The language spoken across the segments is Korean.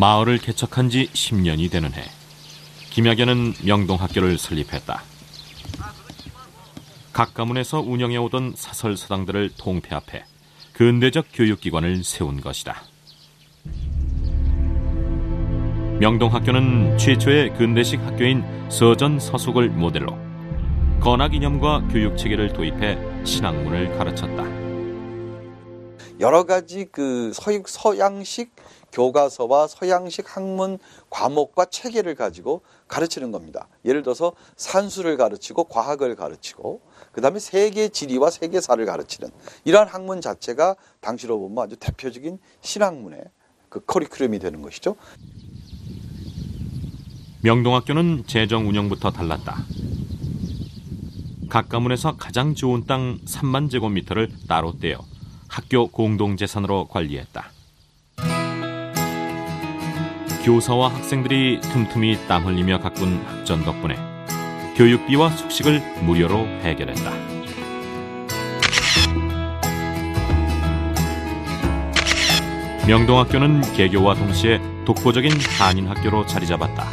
마을을 개척한 지 10년이 되는 해, 김학연은 명동학교를 설립했다. 각 가문에서 운영해오던 사설서당들을 통폐합해 근대적 교육기관을 세운 것이다. 명동학교는 최초의 근대식 학교인 서전서숙을 모델로 건학이념과 교육체계를 도입해 신학문을 가르쳤다. 여러 가지 서양식 교과서와 서양식 학문 과목과 체계를 가지고 가르치는 겁니다. 예를 들어서 산수를 가르치고 과학을 가르치고 그다음에 세계 지리와 세계사를 가르치는 이러한 학문 자체가 당시로 보면 아주 대표적인 신학문의 커리큘럼이 되는 것이죠. 명동학교는 재정 운영부터 달랐다. 각 가문에서 가장 좋은 땅 3만 제곱미터를 따로 떼어 학교 공동재산으로 관리했다. 교사와 학생들이 틈틈이 땀 흘리며 가꾼 학전 덕분에 교육비와 숙식을 무료로 해결했다. 명동학교는 개교와 동시에 독보적인 한인학교로 자리 잡았다.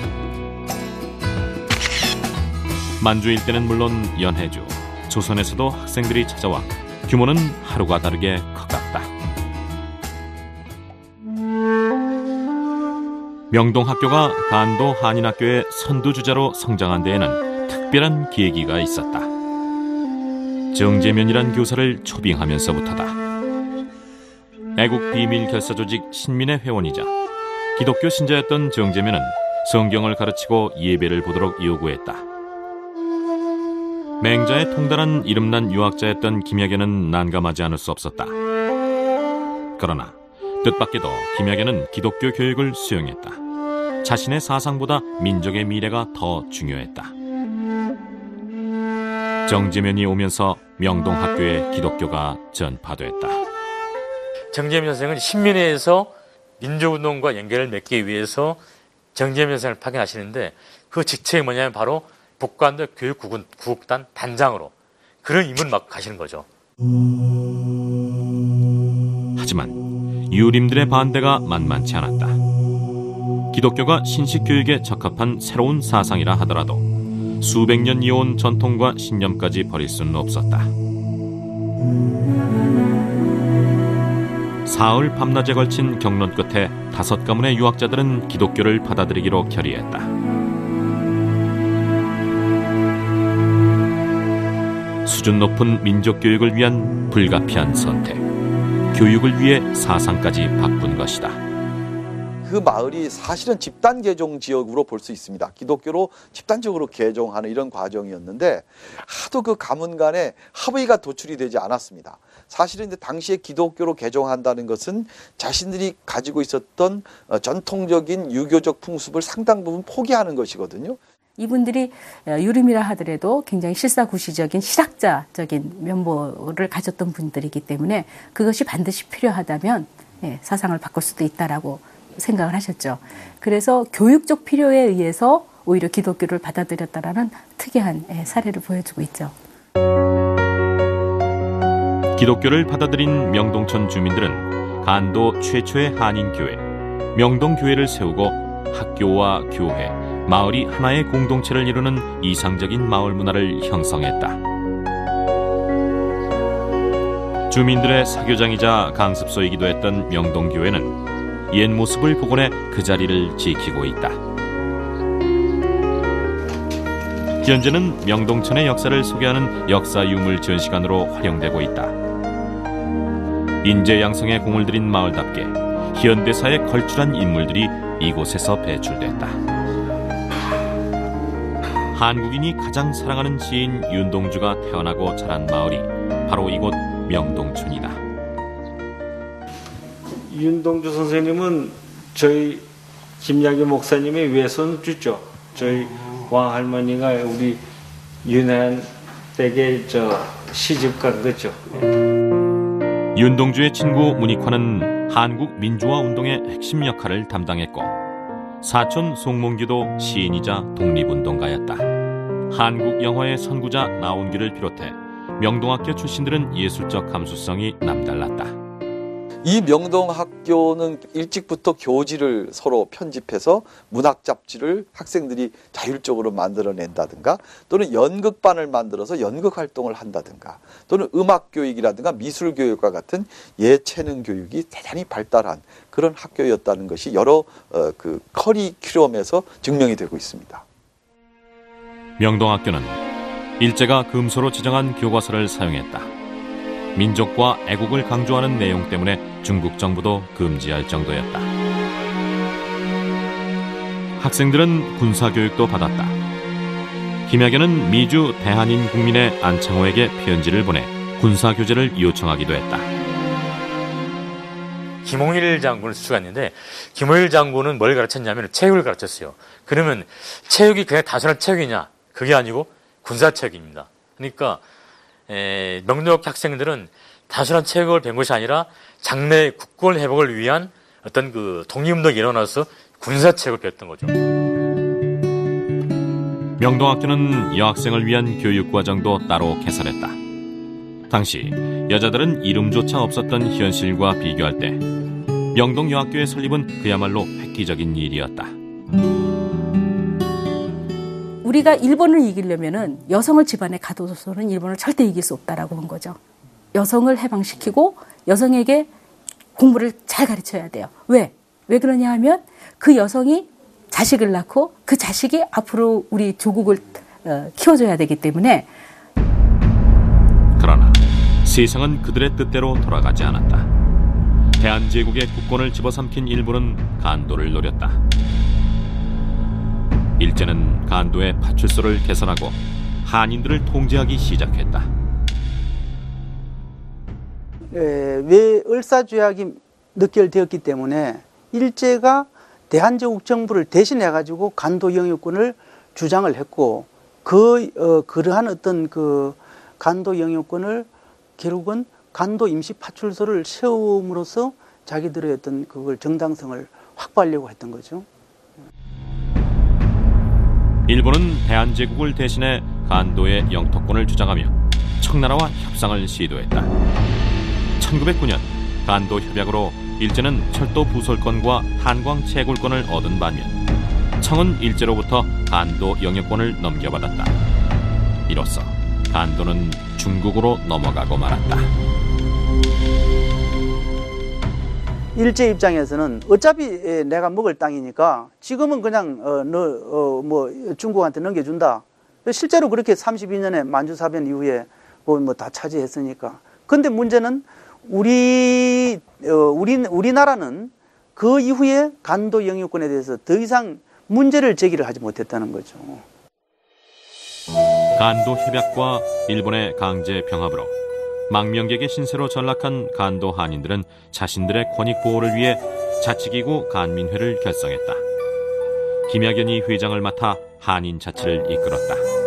만주 일대는 물론 연해주, 조선에서도 학생들이 찾아와 규모는 하루가 다르게 커갔다. 명동학교가 간도 한인학교의 선두주자로 성장한 데에는 특별한 계기가 있었다. 정재면이란 교사를 초빙하면서부터다. 애국 비밀 결사 조직 신민의 회원이자 기독교 신자였던 정재면은 성경을 가르치고 예배를 보도록 요구했다. 맹자의 통달한 이름난 유학자였던 김학연은 난감하지 않을 수 없었다. 그러나 뜻밖에도 김학연은 기독교 교육을 수용했다. 자신의 사상보다 민족의 미래가 더 중요했다. 정재면이 오면서 명동학교에 기독교가 전파됐다. 정재면 선생은 신민회에서 민족운동과 연결을 맺기 위해서 정재면 선생을 파견하시는데 그 직책이 뭐냐면 바로 북한도 교육구국단 단장으로 그런 임무를 맡고 가시는 거죠. 하지만 유림들의 반대가 만만치 않았다. 기독교가 신식교육에 적합한 새로운 사상이라 하더라도 수백 년 이어온 전통과 신념까지 버릴 수는 없었다. 사흘 밤낮에 걸친 경론 끝에 5 가문의 유학자들은 기독교를 받아들이기로 결의했다. 수준 높은 민족교육을 위한 불가피한 선택, 교육을 위해 사상까지 바꾼 것이다. 그 마을이 사실은 집단 개종 지역으로 볼 수 있습니다. 기독교로 집단적으로 개종하는 이런 과정이었는데 하도 그 가문 간에 합의가 도출이 되지 않았습니다. 사실은 이제 당시에 기독교로 개종한다는 것은 자신들이 가지고 있었던 전통적인 유교적 풍습을 상당 부분 포기하는 것이거든요. 이분들이 유림이라 하더라도 굉장히 실사구시적인 실학자적인 면모를 가졌던 분들이기 때문에 그것이 반드시 필요하다면 사상을 바꿀 수도 있다라고 생각을 하셨죠. 그래서 교육적 필요에 의해서 오히려 기독교를 받아들였다라는 특이한 사례를 보여주고 있죠. 기독교를 받아들인 명동촌 주민들은 간도 최초의 한인교회, 명동교회를 세우고 학교와 교회, 마을이 하나의 공동체를 이루는 이상적인 마을 문화를 형성했다. 주민들의 사교장이자 강습소이기도 했던 명동교회는 옛 모습을 복원해 그 자리를 지키고 있다. 현재는 명동촌의 역사를 소개하는 역사 유물 전시관으로 활용되고 있다. 인재 양성에 공을 들인 마을답게 현대사에 걸출한 인물들이 이곳에서 배출됐다. 한국인이 가장 사랑하는 시인 윤동주가 태어나고 자란 마을이 바로 이곳 명동촌이다. 윤동주 선생님은 저희 김약의 목사님의 외손주죠. 저희 왕할머니가 우리 윤한 댁에 시집 간 거죠. 윤동주의 친구 문익환은 한국 민주화 운동의 핵심 역할을 담당했고 사촌 송몽규도 시인이자 독립운동가였다. 한국 영화의 선구자 나온규를 비롯해 명동학교 출신들은 예술적 감수성이 남달랐다. 이 명동학교는 일찍부터 교지를 서로 편집해서 문학 잡지를 학생들이 자율적으로 만들어낸다든가 또는 연극반을 만들어서 연극 활동을 한다든가 또는 음악교육이라든가 미술교육과 같은 예체능 교육이 대단히 발달한 그런 학교였다는 것이 여러 그 커리큘럼에서 증명이 되고 있습니다. 명동학교는 일제가 금소로 지정한 교과서를 사용했다. 민족과 애국을 강조하는 내용 때문에 중국 정부도 금지할 정도였다. 학생들은 군사교육도 받았다. 김학연은 미주 대한인 국민의 안창호에게 편지를 보내 군사교제를 요청하기도 했다. 김홍일 장군을 수출했는데 김홍일 장군은 뭘 가르쳤냐면 체육을 가르쳤어요. 그러면 체육이 그냥 단순한 체육이냐? 그게 아니고 군사체육입니다. 그러니까 명동학교 학생들은 단순한 체육을 배운 것이 아니라 장래 국권 회복을 위한 어떤 그 독립운동이 일어나서 군사체육을 배웠던 거죠. 명동학교는 여학생을 위한 교육과정도 따로 개설했다. 당시 여자들은 이름조차 없었던 현실과 비교할 때 명동여학교의 설립은 그야말로 획기적인 일이었다. 우리가 일본을 이기려면은 여성을 집안에 가둬서는 일본을 절대 이길 수 없다라고 본 거죠. 여성을 해방시키고 여성에게 공부를 잘 가르쳐야 돼요. 왜? 왜 그러냐 하면 그 여성이 자식을 낳고 그 자식이 앞으로 우리 조국을 키워줘야 되기 때문에. 그러나 세상은 그들의 뜻대로 돌아가지 않았다. 대한제국의 국권을 집어삼킨 일본은 간도를 노렸다. 일제는 간도의 파출소를 개설하고 한인들을 통제하기 시작했다. 왜 을사조약이 느결되었기 때문에 일제가 대한제국 정부를 대신해가지고 간도 영유권을 주장을 했고 그러한 어떤 그 간도 영유권을 결국은 간도 임시 파출소를 세움으로써 자기들의 어떤 그걸 정당성을 확보하려고 했던 거죠. 일본은 대한제국을 대신해 간도의 영토권을 주장하며 청나라와 협상을 시도했다. 1909년 간도 협약으로 일제는 철도 부설권과 탄광 채굴권을 얻은 반면 청은 일제로부터 간도 영유권을 넘겨받았다. 이로써 간도는 중국으로 넘어가고 말았다. 일제 입장에서는 어차피 내가 먹을 땅이니까 지금은 그냥 중국한테 넘겨준다. 실제로 그렇게 32년에 만주사변 이후에 뭐 다 차지했으니까. 근데 문제는 우리나라는 그 이후에 간도 영유권에 대해서 더 이상 문제를 제기를 하지 못했다는 거죠. 간도 협약과 일본의 강제 병합으로 망명객의 신세로 전락한 간도 한인들은 자신들의 권익 보호를 위해 자치기구 간민회를 결성했다. 김학연이 회장을 맡아 한인 자치를 이끌었다.